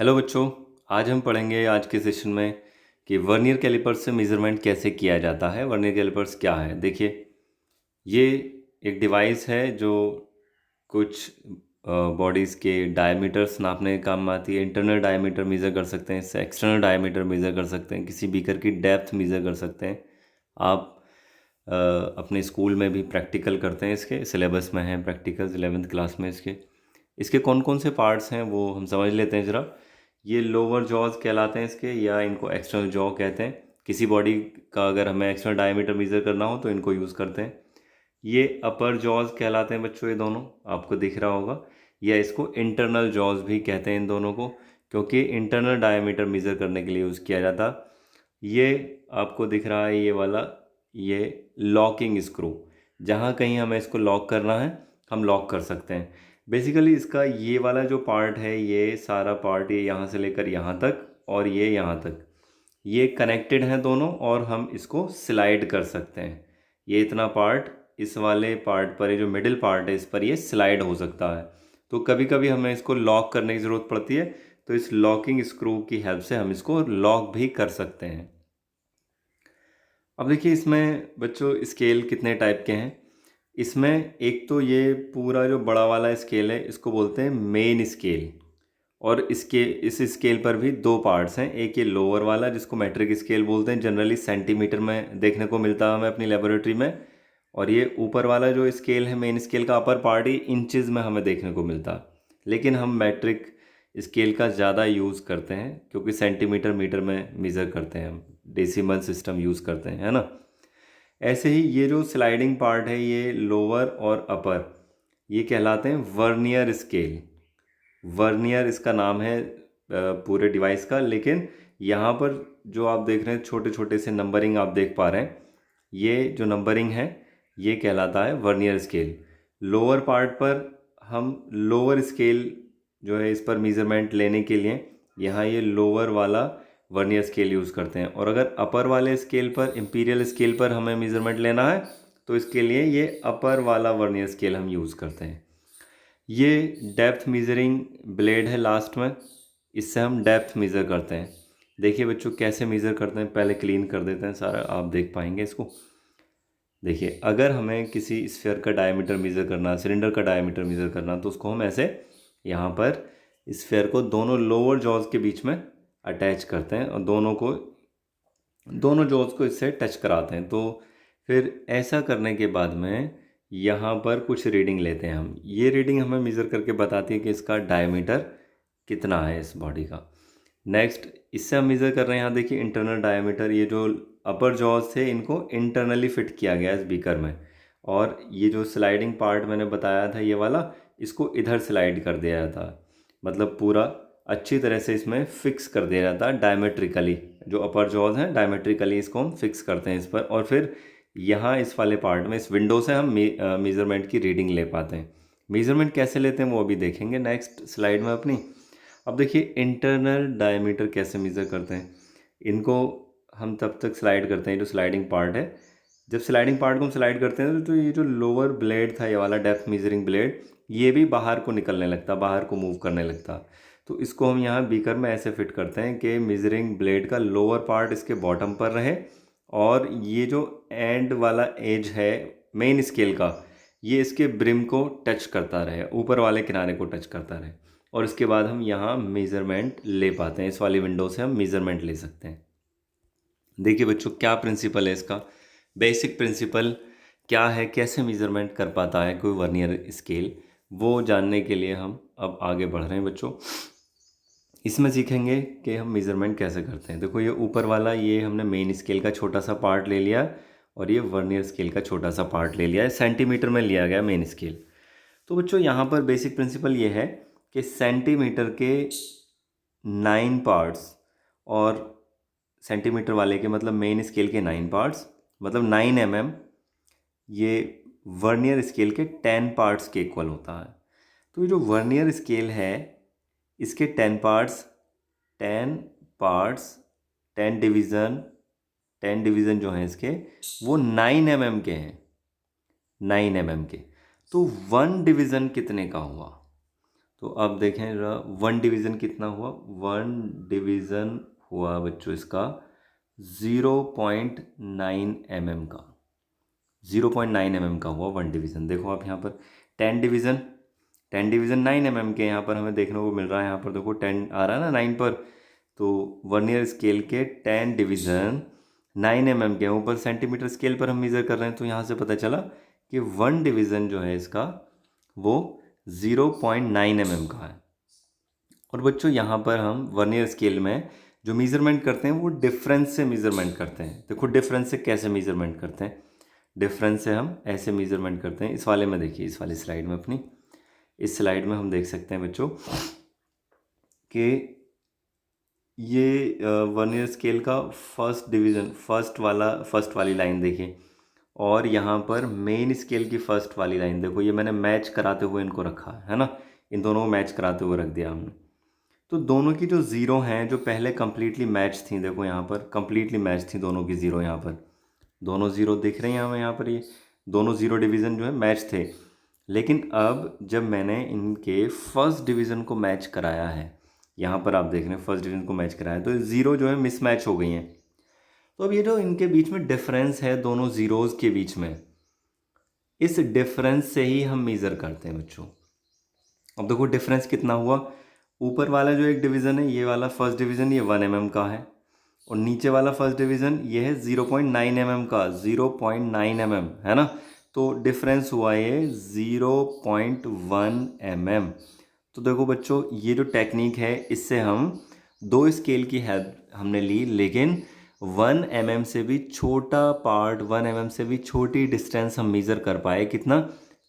Hello बच्चों। आज हम पढ़ेंगे आज के सेशन में कि वर्नियर कैलिपर्स से मेज़रमेंट कैसे किया जाता है। वर्नियर कैलिपर्स क्या है? देखिए, ये एक डिवाइस है जो कुछ बॉडीज़ के डायमीटर्स नापने के काम में आती है। इंटरनल डायमीटर मेज़र कर सकते हैं, इससे एक्सटर्नल डायमीटर मेज़र कर सकते हैं, किसी बीकर की डेप्थ मेज़र कर सकते हैं। आप अपने स्कूल में भी प्रैक्टिकल करते हैं, इसके सिलेबस में हैं प्रैक्टिकल्स 11th क्लास में। इसके इसके कौन कौन से पार्ट्स हैं वो हम समझ लेते हैं ज़रा। ये लोअर जॉज कहलाते हैं इसके, या इनको एक्सटर्नल जॉ कहते हैं। किसी बॉडी का अगर हमें एक्सटर्नल डायमीटर मेज़र करना हो तो इनको यूज़ करते हैं। ये अपर जॉज कहलाते हैं बच्चों, ये दोनों आपको दिख रहा होगा। या इसको इंटरनल जॉज भी कहते हैं इन दोनों को, क्योंकि इंटरनल डायमीटर मेज़र करने के लिए यूज़ किया जाता। ये आपको दिख रहा है ये वाला, ये लॉकिंग स्क्रू। जहाँ कहीं हमें इसको लॉक करना है हम लॉक कर सकते हैं। बेसिकली इसका ये वाला जो पार्ट है, ये सारा पार्ट, ये यहाँ से लेकर यहाँ तक और ये यहाँ तक, ये कनेक्टेड हैं दोनों, और हम इसको स्लाइड कर सकते हैं। ये इतना पार्ट इस वाले पार्ट पर, ये जो मिडिल पार्ट है इस पर ये स्लाइड हो सकता है। तो कभी कभी हमें इसको लॉक करने की ज़रूरत पड़ती है, तो इस लॉकिंग स्क्रू की हेल्प से हम इसको लॉक भी कर सकते हैं। अब देखिए, इसमें बच्चों स्केल कितने टाइप के हैं। इसमें एक तो ये पूरा जो बड़ा वाला स्केल है इसको बोलते हैं मेन स्केल। और इसके इस स्केल पर भी दो पार्ट्स हैं। एक ये लोअर वाला जिसको मेट्रिक स्केल बोलते हैं, जनरली सेंटीमीटर में देखने को मिलता है हमें अपनी लेबोरेटरी में। और ये ऊपर वाला जो स्केल है, मेन स्केल का अपर पार्ट, ही इंचज़ में हमें देखने को मिलता है। लेकिन हम मैट्रिक स्केल का ज़्यादा यूज़ करते हैं, क्योंकि सेंटीमीटर मीटर में मेज़र करते हैं हम, डेसिमल सिस्टम यूज़ करते हैं, है ना। ऐसे ही ये जो स्लाइडिंग पार्ट है, ये लोअर और अपर, ये कहलाते हैं वर्नियर स्केल। वर्नियर इसका नाम है पूरे डिवाइस का। लेकिन यहाँ पर जो आप देख रहे हैं छोटे छोटे से नंबरिंग आप देख पा रहे हैं, ये जो नंबरिंग है ये कहलाता है वर्नियर स्केल। लोअर पार्ट पर हम लोअर स्केल जो है, इस पर मेज़रमेंट लेने के लिए यहाँ ये लोअर वाला वर्नियर स्केल यूज़ करते हैं। और अगर अपर वाले स्केल पर, इंपीरियल स्केल पर हमें मेज़रमेंट लेना है तो इसके लिए ये अपर वाला वर्नियर स्केल हम यूज़ करते हैं। ये डेप्थ मेजरिंग ब्लेड है लास्ट में, इससे हम डेप्थ मेज़र करते हैं। देखिए बच्चों कैसे मेज़र करते हैं, पहले क्लीन कर देते हैं सारा, आप देख पाएंगे इसको। देखिए, अगर हमें किसी स्फीयर का डायमीटर मेज़र करना, सिलेंडर का डायमीटर मेज़र करना, तो उसको हम ऐसे यहाँ पर स्फीयर को दोनों लोअर जॉज के बीच में अटैच करते हैं और दोनों जॉज को इससे टच कराते हैं। तो फिर ऐसा करने के बाद में यहाँ पर कुछ रीडिंग लेते हैं हम। ये रीडिंग हमें मेज़र करके बताती है कि इसका डायमीटर कितना है इस बॉडी का। नेक्स्ट इससे हम मेज़र कर रहे हैं, यहाँ देखिए इंटरनल डायमीटर। ये जो अपर जॉज थे इनको इंटरनली फिट किया गया है इस बीकर में, और ये जो स्लाइडिंग पार्ट मैंने बताया था ये वाला, इसको इधर स्लाइड कर दिया जाता है। मतलब पूरा अच्छी तरह से इसमें फिक्स कर दिया जाता है डायमेट्रिकली। जो अपर जॉज हैं डायमेट्रिकली इसको हम फिक्स करते हैं इस पर, और फिर यहाँ इस वाले पार्ट में, इस विंडो से हम मेज़रमेंट की रीडिंग ले पाते हैं। मेज़रमेंट कैसे लेते हैं वो अभी देखेंगे नेक्स्ट स्लाइड में अपनी। अब देखिए इंटरनल डायमीटर कैसे मेज़र करते हैं। इनको हम तब तक स्लाइड करते हैं, जो स्लाइडिंग पार्ट है, जब स्लाइडिंग पार्ट को हम स्लाइड करते हैं तो ये जो लोअर ब्लेड था, ये वाला डेप्थ मेजरिंग ब्लेड, ये भी बाहर को निकलने लगता, बाहर को मूव करने लगता। तो इसको हम यहाँ बीकर में ऐसे फिट करते हैं कि मेजरिंग ब्लेड का लोअर पार्ट इसके बॉटम पर रहे, और ये जो एंड वाला एज है मेन स्केल का, ये इसके ब्रिम को टच करता रहे, ऊपर वाले किनारे को टच करता रहे। और इसके बाद हम यहाँ मेज़रमेंट ले पाते हैं, इस वाली विंडो से हम मेज़रमेंट ले सकते हैं। देखिए बच्चों क्या प्रिंसिपल है इसका, बेसिक प्रिंसिपल क्या है, कैसे मेज़रमेंट कर पाता है कोई वर्नियर स्केल, वो जानने के लिए हम अब आगे बढ़ रहे हैं बच्चों। इसमें सीखेंगे कि हम मेज़रमेंट कैसे करते हैं। देखो ये ऊपर वाला, ये हमने मेन स्केल का छोटा सा पार्ट ले लिया, और ये वर्नियर स्केल का छोटा सा पार्ट ले लिया है, सेंटीमीटर में लिया गया मेन स्केल। तो बच्चों यहाँ पर बेसिक प्रिंसिपल ये है कि सेंटीमीटर के 9 पार्ट्स, और सेंटीमीटर वाले के मतलब मेन स्केल के 9 पार्ट्स, मतलब 9 mm, ये वर्नियर स्केल के 10 पार्ट्स के इक्वल होता है। तो ये जो वर्नियर स्केल है इसके 10 पार्ट्स 10 डिवीज़न जो हैं इसके, वो 9 mm के हैं, 9 mm के। तो 1 डिवीज़न कितने का हुआ? तो अब देखें जरा 1 डिवीज़न कितना हुआ। 1 डिवीज़न हुआ बच्चों इसका 0.9 mm का। 0.9 mm का हुआ 1 डिवीज़न। देखो आप यहाँ पर 10 डिवीज़न 9 mm के यहाँ पर हमें देखने को मिल रहा है। यहाँ पर देखो 10 आ रहा है ना 9 पर, तो वर्नियर स्केल के 10 डिवीज़न 9 mm के ऊपर सेंटीमीटर स्केल पर हम मेज़र कर रहे हैं। तो यहाँ से पता चला कि 1 डिवीज़न जो है इसका वो 0.9 mm का है। और बच्चों यहाँ पर हम वर्नियर स्केल में जो मेज़रमेंट करते हैं वो डिफरेंस से मेज़रमेंट करते हैं। देखो डिफरेंस से कैसे मेज़रमेंट करते हैं। डिफरेंस से हम ऐसे मेज़रमेंट करते हैं। इस वाले में देखिए, इस वाली स्लाइड में अपनी, इस स्लाइड में हम देख सकते हैं बच्चों कि ये वर्नियर स्केल का फर्स्ट डिवीज़न, फर्स्ट वाली लाइन देखिए, और यहाँ पर मेन स्केल की फर्स्ट वाली लाइन देखो। ये मैंने मैच कराते हुए इनको रखा है ना, इन दोनों को मैच कराते हुए रख दिया हमने। तो दोनों की जो ज़ीरो हैं जो पहले कम्प्लीटली मैच थी, देखो यहाँ पर कम्प्लीटली मैच थी दोनों की ज़ीरो। यहाँ पर दोनों ज़ीरो दिख रही हैं हमें यहाँ पर, ये दोनों ज़ीरो डिवीज़न जो है मैच थे। लेकिन अब जब मैंने इनके फर्स्ट डिवीज़न को मैच कराया है, यहाँ पर आप देख रहे हैं फर्स्ट डिवीज़न को मैच कराया, तो ज़ीरो जो है मिसमैच हो गई हैं। तो अब ये जो इनके बीच में डिफरेंस है दोनों ज़ीरोज़ के बीच में, इस डिफरेंस से ही हम मेज़र करते हैं बच्चों। अब देखो डिफरेंस कितना हुआ। ऊपर वाला जो एक डिवीज़न है, ये वाला फर्स्ट डिवीज़न, ये 1 mm का है, और नीचे वाला फर्स्ट डिवीज़न ये है 0.9 mm का। 0.9 mm है ना, तो डिफरेंस हुआ ये 0.1 mm। तो देखो बच्चों ये जो टेक्निक है, इससे हम दो स्केल की हेल्प हमने ली, लेकिन 1 mm से भी छोटा पार्ट, 1 mm से भी छोटी डिस्टेंस हम मेज़र कर पाए। कितना?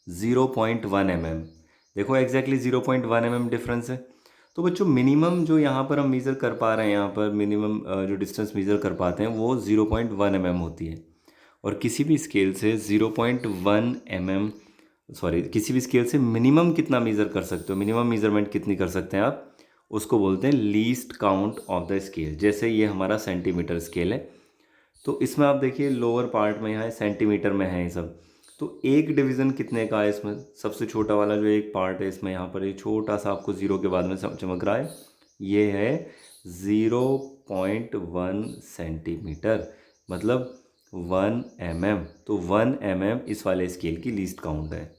0.1 mm। देखो एग्जैक्टली 0.1 mm डिफरेंस है। तो बच्चों मिनिमम जो यहाँ पर हम मेज़र कर पा रहे हैं, यहाँ पर मिनिमम जो डिस्टेंस मेज़र कर पाते हैं वो 0.1 mm होती है। और किसी भी स्केल से 0.1 mm, सॉरी, किसी भी स्केल से मिनिमम कितना मेज़र कर सकते हो, मिनिमम मेज़रमेंट कितनी कर सकते हैं आप, उसको बोलते हैं least count of the scale. जैसे ये हमारा सेंटीमीटर स्केल है, तो इसमें आप देखिए लोअर पार्ट में यहाँ है सेंटीमीटर में है ये सब। तो एक डिवीज़न कितने का है इसमें, सबसे छोटा वाला जो एक पार्ट है इसमें, यहाँ पर ये छोटा सा आपको ज़ीरो के बाद में चमक रहा है, ये है 0.1 सेंटीमीटर, मतलब 1 mm। तो 1 mm इस वाले स्केल की लीस्ट काउंट है।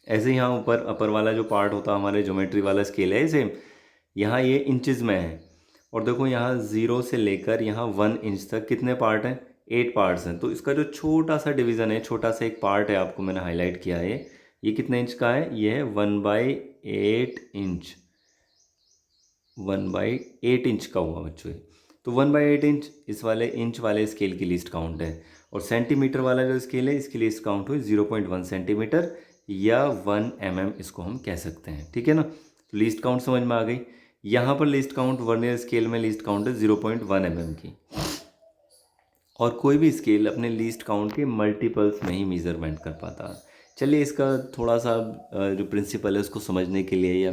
ऐसे यहाँ ऊपर अपर वाला जो पार्ट होता है हमारे ज्योमेट्री वाला स्केल है सेम, यहाँ ये इंचज़ में है। और देखो यहाँ 0 से लेकर यहाँ 1 इंच तक कितने पार्ट हैं, 8 पार्ट्स हैं। तो इसका जो छोटा सा डिवीज़न है, छोटा सा एक पार्ट है, आपको मैंने हाईलाइट किया है, ये कितने इंच का है, ये है 1/8 इंच। 1/8 इंच का हुआ बच्चों ये। तो 1/8 इंच इस वाले इंच वाले स्केल की लीस्ट काउंट है। और सेंटीमीटर वाला जो स्केल है इसकी लीस्ट काउंट हुई 0.1 सेंटीमीटर या 1 mm इसको हम कह सकते हैं। ठीक है ना, तो लीस्ट काउंट समझ में आ गई। यहाँ पर लीस्ट काउंट वर्नियर स्केल में लीस्ट काउंट है 0.1 mm की। और कोई भी स्केल अपने लीस्ट काउंट के मल्टीपल्स में ही मेज़रमेंट कर पाता है। चलिए इसका थोड़ा सा जो प्रिंसिपल है उसको समझने के लिए, या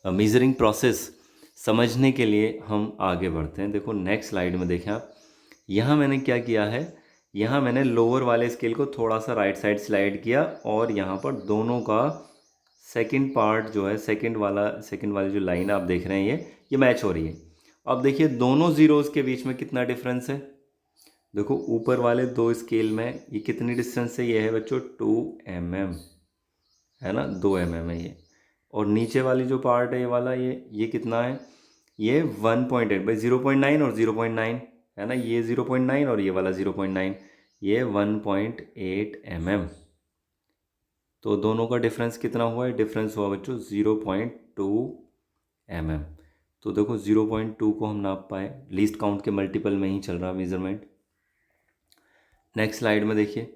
मेज़रिंग प्रोसेस समझने के लिए हम आगे बढ़ते हैं। देखो नेक्स्ट स्लाइड में देखें आप, यहाँ मैंने क्या किया है, यहाँ मैंने लोअर वाले स्केल को थोड़ा सा राइट साइड स्लाइड किया, और यहाँ पर दोनों का सेकंड पार्ट जो है, सेकंड वाली जो लाइन आप देख रहे हैं ये मैच हो रही है। अब देखिए दोनों ज़ीरोज़ के बीच में कितना डिफरेंस है। देखो ऊपर वाले दो स्केल में ये कितनी डिस्टेंस है, ये है बच्चों 2 mm, है ना, 2 mm है ये। और नीचे वाली जो पार्ट है ये वाला, ये कितना है, ये 1.8 भाई 0.9 और 0.9 है ना, ये 0.9 और ये वाला 0.9, ये 1.8 mm। तो दोनों का डिफरेंस कितना हुआ है, डिफरेंस हुआ बच्चों 0.2 mm। तो देखो 0.2 को हम नाप पाए, लीस्ट काउंट के मल्टीपल में ही चल रहा मेजरमेंट। नेक्स्ट स्लाइड में देखिए,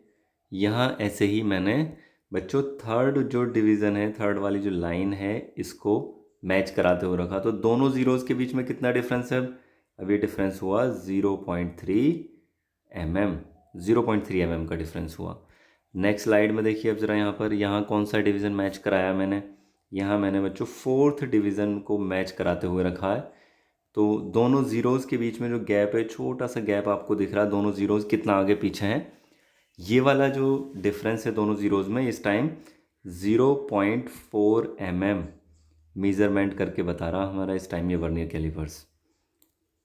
यहाँ ऐसे ही मैंने बच्चों थर्ड जो डिवीज़न है, थर्ड वाली जो लाइन है, इसको मैच कराते हुए रखा। तो दोनों ज़ीरोज़ के बीच में कितना डिफरेंस है, अब ये डिफरेंस हुआ 0.3 mm, 0.3 mm का डिफरेंस हुआ। नेक्स्ट स्लाइड में देखिए अब ज़रा, यहाँ कौन सा डिवीज़न मैच कराया मैंने, यहाँ मैंने बच्चों फोर्थ डिवीज़न को मैच कराते हुए रखा है। तो दोनों ज़ीरोज़ के बीच में जो गैप है, छोटा सा गैप आपको दिख रहा है, दोनों ज़ीरोज़ कितना आगे पीछे हैं, ये वाला जो डिफरेंस है दोनों ज़ीरोज़ में इस टाइम 0.4 mm मीज़रमेंट करके बता रहा हमारा इस टाइम ये वर्नियर कैलिपर्स।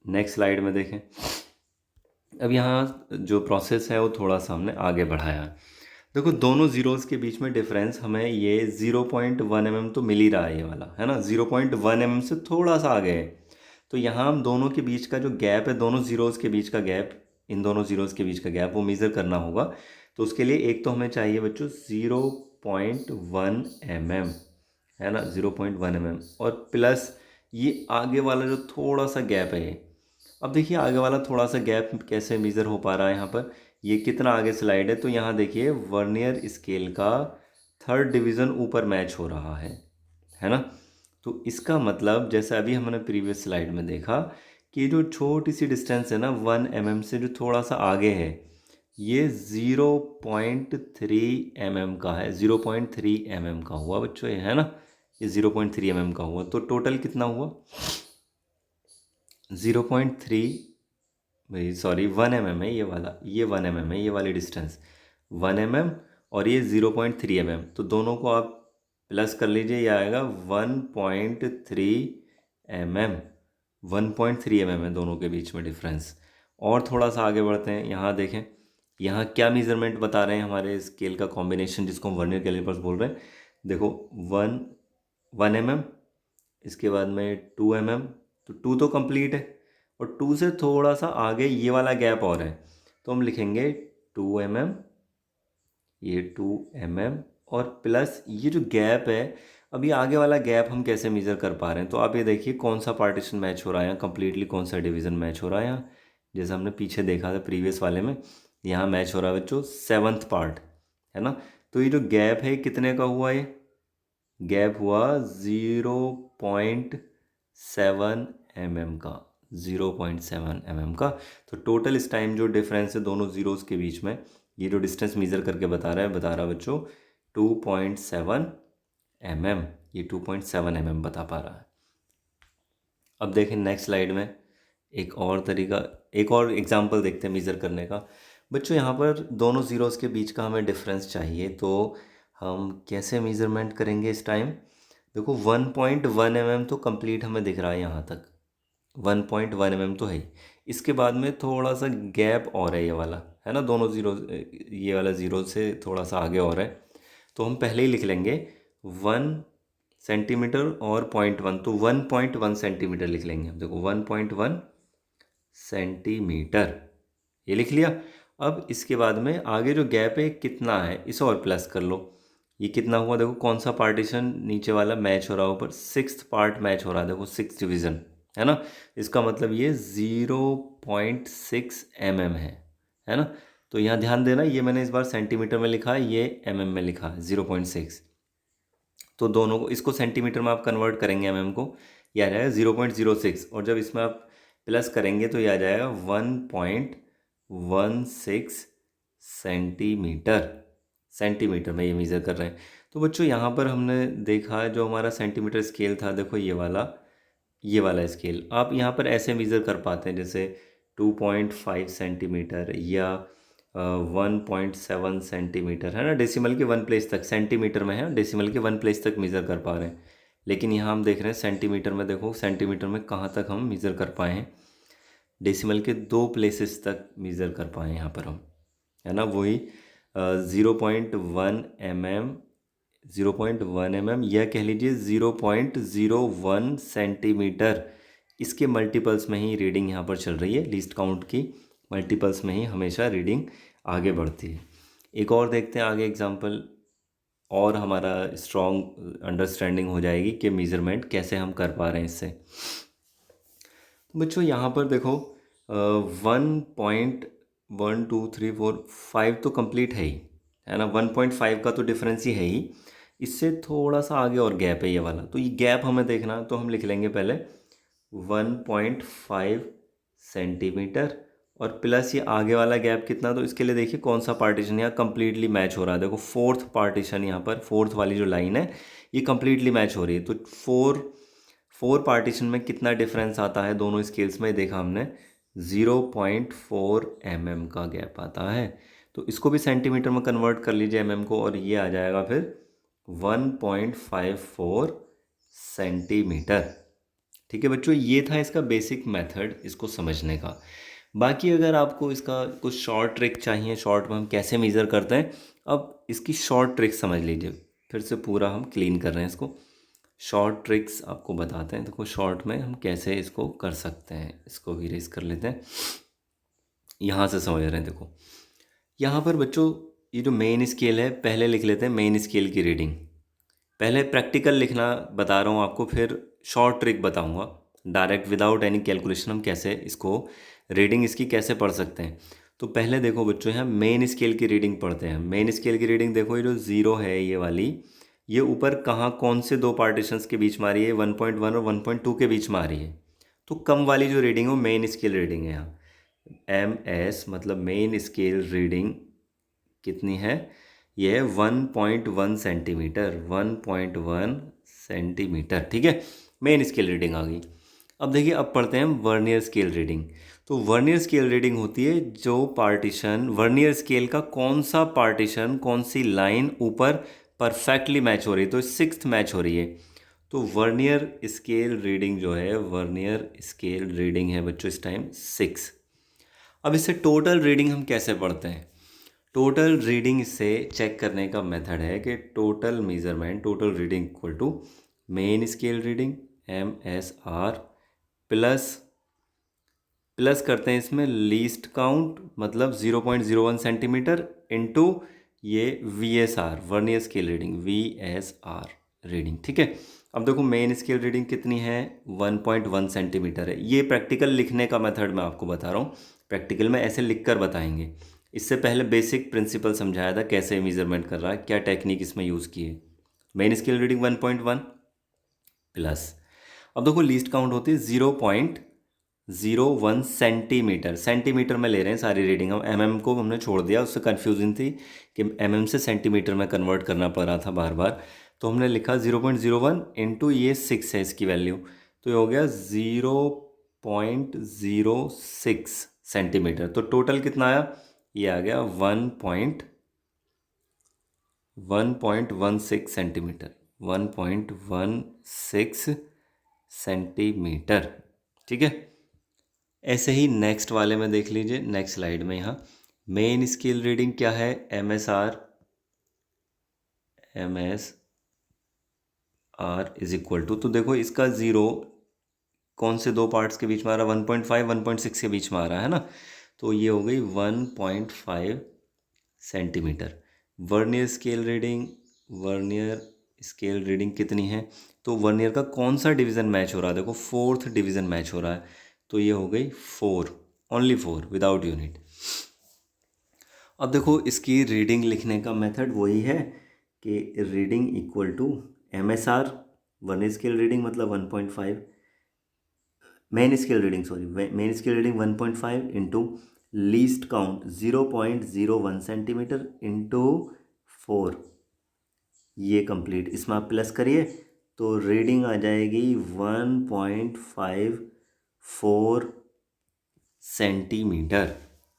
नेक्स्ट स्लाइड में देखें। अब यहाँ जो प्रोसेस है वो थोड़ा सा हमने आगे बढ़ाया है। देखो दोनों ज़ीरोज़ के बीच में डिफरेंस हमें ये 0.1 mm तो मिल ही रहा है, ये वाला है ना, 0.1 mm से थोड़ा सा आगे है। तो यहाँ हम दोनों के बीच का जो गैप है, दोनों ज़ीरोज़ के बीच का गैप, इन दोनों ज़ीरोज़ के बीच का गैप वो मेज़र करना होगा। तो उसके लिए एक तो हमें चाहिए बच्चों 0.1 mm, है ना, 0.1 mm, और प्लस ये आगे वाला जो थोड़ा सा गैप है ये। अब देखिए आगे वाला थोड़ा सा गैप कैसे मेज़र हो पा रहा है यहाँ पर, ये कितना आगे स्लाइड है, तो यहाँ देखिए वर्नियर स्केल का थर्ड डिवीज़न ऊपर मैच हो रहा है ना। तो इसका मतलब जैसे अभी हमने प्रीवियस स्लाइड में देखा कि जो छोटी सी डिस्टेंस है ना 1 mm से जो थोड़ा सा आगे है, ये 0.3 mm का है, 0.3 mm का हुआ बच्चों ये, है ना, ये 0.3 mm का हुआ। तो टोटल कितना हुआ 0.3, भाई सॉरी 1 mm है ये वाला, ये 1 mm है ये वाली डिस्टेंस 1 mm, और ये 0.3 mm, तो दोनों को आप प्लस कर लीजिए, ये आएगा 1.3 mm, 1.3 mm है दोनों के बीच में डिफरेंस। और थोड़ा सा आगे बढ़ते हैं, यहाँ देखें यहाँ क्या मेज़रमेंट बता रहे हैं हमारे स्केल का कॉम्बिनेशन जिसको हम वर्नियर कैलिपर्स बोल रहे हैं। देखो 1 mm, इसके बाद में 2 mm, तो 2 तो कंप्लीट है, और 2 से थोड़ा सा आगे ये वाला गैप और है, तो हम लिखेंगे 2 mm, ये 2 mm, और प्लस ये जो गैप है, अब ये आगे वाला गैप हम कैसे मेज़र कर पा रहे हैं, तो आप ये देखिए कौन सा पार्टीशन मैच हो रहा है यहाँ, कम्प्लीटली कौन सा डिवीज़न मैच हो रहा है यहाँ, जैसे हमने पीछे देखा था प्रीवियस वाले में, यहाँ मैच हो रहा है बच्चों 7th पार्ट, है ना। तो ये जो गैप है कितने का हुआ, ये गैप हुआ 0.7 mm का, 0.7 mm का। तो टोटल इस टाइम जो डिफरेंस है दोनों ज़ीरोज़ के बीच में, ये जो डिस्टेंस मेज़र करके बता रहा है बच्चों 2.7 mm, ये 2.7 mm बता पा रहा है। अब देखें नेक्स्ट स्लाइड में एक और तरीका, एक और एग्जांपल देखते हैं मेज़र करने का। बच्चों यहाँ पर दोनों ज़ीरोज़ के बीच का हमें डिफरेंस चाहिए, तो हम कैसे मेज़रमेंट करेंगे इस टाइम। देखो 1.1 mm तो कंप्लीट हमें दिख रहा है यहाँ तक, 1.1 mm तो है ही। इसके बाद में थोड़ा सा गैप और है ये वाला, है ना, दोनों ज़ीरो, ये वाला ज़ीरो से थोड़ा सा आगे और है, तो हम पहले ही लिख लेंगे 1 सेंटीमीटर और 0.1, तो 1.1 सेंटीमीटर लिख लेंगे हम। देखो 1.1 सेंटीमीटर ये लिख लिया। अब इसके बाद में आगे जो गैप है कितना है, इसे और प्लस कर लो, ये कितना हुआ, देखो कौन सा पार्टीशन नीचे वाला मैच हो रहा है, ऊपर 6th पार्ट मैच हो रहा है, देखो 6th डिवीज़न, है ना। इसका मतलब ये 0.6 mm है ना। तो यहाँ ध्यान देना, ये मैंने इस बार सेंटीमीटर में लिखा है, ये mm में लिखा है 0.6, तो दोनों को, इसको सेंटीमीटर में आप कन्वर्ट करेंगे mm को, ये आ जाएगा 0.06, और जब इसमें आप प्लस करेंगे तो ये आ जाएगा 1.16 सेंटीमीटर, सेंटीमीटर में ये मेज़र कर रहे हैं। तो बच्चों यहाँ पर हमने देखा जो हमारा सेंटीमीटर स्केल था, देखो ये वाला स्केल आप यहाँ पर ऐसे मेज़र कर पाते हैं, जैसे 2.5 सेंटीमीटर या 1.7 सेंटीमीटर, है ना, डेसिमल के 1 प्लेस तक, सेंटीमीटर में है डेसिमल के 1 प्लेस तक मेज़र कर पा रहे हैं। लेकिन यहाँ हम देख रहे हैं सेंटीमीटर में, देखो सेंटीमीटर में कहाँ तक हम मेज़र कर पाए हैं, डेसिमल के 2 प्लेसेस तक मेज़र कर पाए हैं यहाँ पर हम, है ना। वही 0.1 mm, 0.1 mm या कह लीजिए 0.01 सेंटीमीटर, इसके मल्टीपल्स में ही रीडिंग यहाँ पर चल रही है, लीस्ट काउंट की मल्टीपल्स में ही हमेशा रीडिंग आगे बढ़ती है। एक और देखते हैं आगे एग्जांपल, और हमारा स्ट्रॉन्ग अंडरस्टैंडिंग हो जाएगी कि मेज़रमेंट कैसे हम कर पा रहे हैं इससे। तो बच्चों यहाँ पर देखो 1.1 2 3 4 5 तो कंप्लीट है ना, 1.5 का तो डिफरेंस ही है ही, इससे थोड़ा सा आगे और गैप है ये वाला, तो ये गैप हमें देखना, तो हम लिख लेंगे पहले 1.5 सेंटीमीटर, और प्लस ये आगे वाला गैप कितना, तो इसके लिए देखिए कौन सा पार्टीशन यहाँ कम्प्लीटली मैच हो रहा है, देखो 4th पार्टीशन यहाँ पर, 4th वाली जो लाइन है ये कम्प्लीटली मैच हो रही है। तो 4 पार्टीशन में कितना डिफरेंस आता है दोनों स्केल्स में, देखा हमने 0.4 mm का गैप आता है। तो इसको भी सेंटीमीटर में कन्वर्ट कर लीजिए mm को, और ये आ जाएगा फिर 1.54 सेंटीमीटर। ठीक है बच्चों, ये था इसका बेसिक मेथड इसको समझने का। बाकी अगर आपको इसका कुछ शॉर्ट ट्रिक चाहिए, शॉर्ट में हम कैसे मेज़र करते हैं, अब इसकी शॉर्ट ट्रिक समझ लीजिए। फिर से पूरा हम क्लीन कर रहे हैं इसको, शॉर्ट ट्रिक्स आपको बताते हैं। देखो शॉर्ट में हम कैसे इसको कर सकते हैं, इसको भी इरेज कर लेते हैं, यहाँ से समझ रहे हैं। देखो यहाँ पर बच्चों ये जो मेन स्केल है, पहले लिख लेते हैं मेन स्केल की रीडिंग। पहले प्रैक्टिकल लिखना बता रहा हूँ आपको, फिर शॉर्ट ट्रिक बताऊँगा डायरेक्ट विदाउट एनी कैलकुलेशन हम कैसे इसको रीडिंग इसकी कैसे पढ़ सकते हैं। तो पहले देखो बच्चों यहाँ मेन स्केल की रीडिंग पढ़ते हैं। मेन स्केल की रीडिंग देखो, ये जो ज़ीरो है ये वाली, ये ऊपर कहाँ कौन से दो पार्टीशंस के बीच में आ रही है, 1.1 और 1.2 के बीच में आ रही है। तो कम वाली जो रीडिंग है वो मेन स्केल रीडिंग है। यहाँ MS मतलब मेन स्केल रीडिंग कितनी है, ये है 1.1 सेंटीमीटर, 1.1 सेंटीमीटर। ठीक है, मेन स्केल रीडिंग आ गई। अब देखिए, अब पढ़ते हैं वर्नियर स्केल रीडिंग। तो वर्नियर स्केल रीडिंग होती है जो पार्टीशन, वर्नियर स्केल का कौन सा पार्टीशन, कौन सी लाइन ऊपर परफेक्टली मैच हो रही है, तो 6th मैच हो रही है। तो वर्नियर स्केल रीडिंग जो है, वर्नियर स्केल रीडिंग है बच्चों इस टाइम 6। अब इससे टोटल रीडिंग हम कैसे पढ़ते हैं, टोटल रीडिंग से चेक करने का मेथड है कि total measurement, total reading equal to main scale reading MSR plus करते हैं इसमें लीस्ट काउंट मतलब 0.01 सेंटीमीटर इनटू ये VSR vernier scale reading, VSR reading. ठीक है, अब देखो मेन स्केल रीडिंग कितनी है, 1.1 सेंटीमीटर है। ये प्रैक्टिकल लिखने का मेथड मैं आपको बता रहा हूँ, प्रैक्टिकल में ऐसे लिख कर बताएंगे। इससे पहले बेसिक प्रिंसिपल समझाया था कैसे मेजरमेंट कर रहा है, क्या टेक्निक इसमें यूज़ की है। मेन स्केल रीडिंग 1.1 प्लस, अब देखो लीस्ट काउंट होती है 0.01 सेंटीमीटर। सेंटीमीटर में ले रहे हैं सारी रीडिंग, हम MM को हमने छोड़ दिया, उससे कन्फ्यूजन थी कि MM से सेंटीमीटर में कन्वर्ट करना पड़ रहा था बार बार। तो हमने लिखा 0.01 इंटू ये 6 है इसकी वैल्यू, तो ये हो गया 0.06 सेंटीमीटर। तो टोटल कितना आया, ये आ गया 1.16 सेंटीमीटर, 1.16 सेंटीमीटर। ठीक है, ऐसे ही नेक्स्ट वाले में देख लीजिए, नेक्स्ट स्लाइड में यहाँ मेन स्केल रीडिंग क्या है, MSR इज इक्वल टू, तो देखो इसका ज़ीरो कौन से दो पार्ट्स के बीच में आ रहा है, 1.5 1.6 के बीच में आ रहा है ना, तो ये हो गई 1.5 centimetre. Vernier scale reading, vernier scale reading कितनी है, तो वर्नियर का कौन सा डिवीज़न मैच हो रहा है, देखो 4th डिवीज़न मैच हो रहा है, तो ये हो गई 4, ओनली 4 विदाउट यूनिट। अब देखो इसकी रीडिंग लिखने का मेथड वही है कि reading equal to MSR vernier scale reading मतलब 1.5, main scale reading sorry main scale reading 1.5 into least count 0.01 centimetre into 4, ये कंप्लीट। इसमें आप प्लस करिए तो रीडिंग आ जाएगी 1.54 सेंटीमीटर,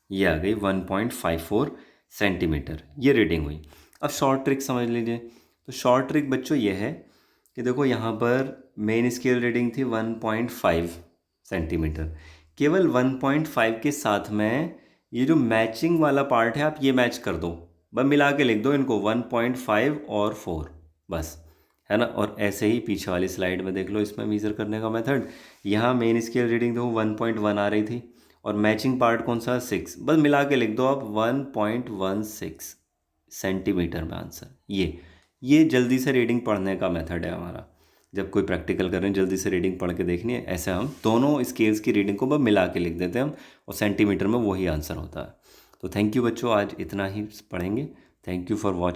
ये आ गई 1.54 सेंटीमीटर, ये रीडिंग हुई। अब शॉर्ट ट्रिक समझ लीजिए। तो शॉर्ट ट्रिक बच्चों ये है कि देखो यहाँ पर मेन स्केल रीडिंग थी 1.5 सेंटीमीटर, केवल 1.5 के साथ में ये जो मैचिंग वाला पार्ट है आप ये मैच कर दो, बस मिला के लिख दो इनको 1.5 और 4 बस, है ना। और ऐसे ही पीछे वाली स्लाइड में देख लो, इसमें मेज़र करने का मेथड, यहाँ मेन स्केल रीडिंग देखो 1.1 आ रही थी और मैचिंग पार्ट कौन सा 6, बस मिला के लिख दो आप 1.16 सेंटीमीटर में आंसर। ये जल्दी से रीडिंग पढ़ने का मेथड है हमारा, जब कोई प्रैक्टिकल कर रहे हैं जल्दी से रीडिंग पढ़ के देखनी है, ऐसे हम दोनों स्केल्स की रीडिंग को बस मिला के लिख देते हैं हम, और सेंटीमीटर में वही आंसर होता है। तो थैंक यू बच्चों, आज इतना ही पढ़ेंगे। Thank you for watching.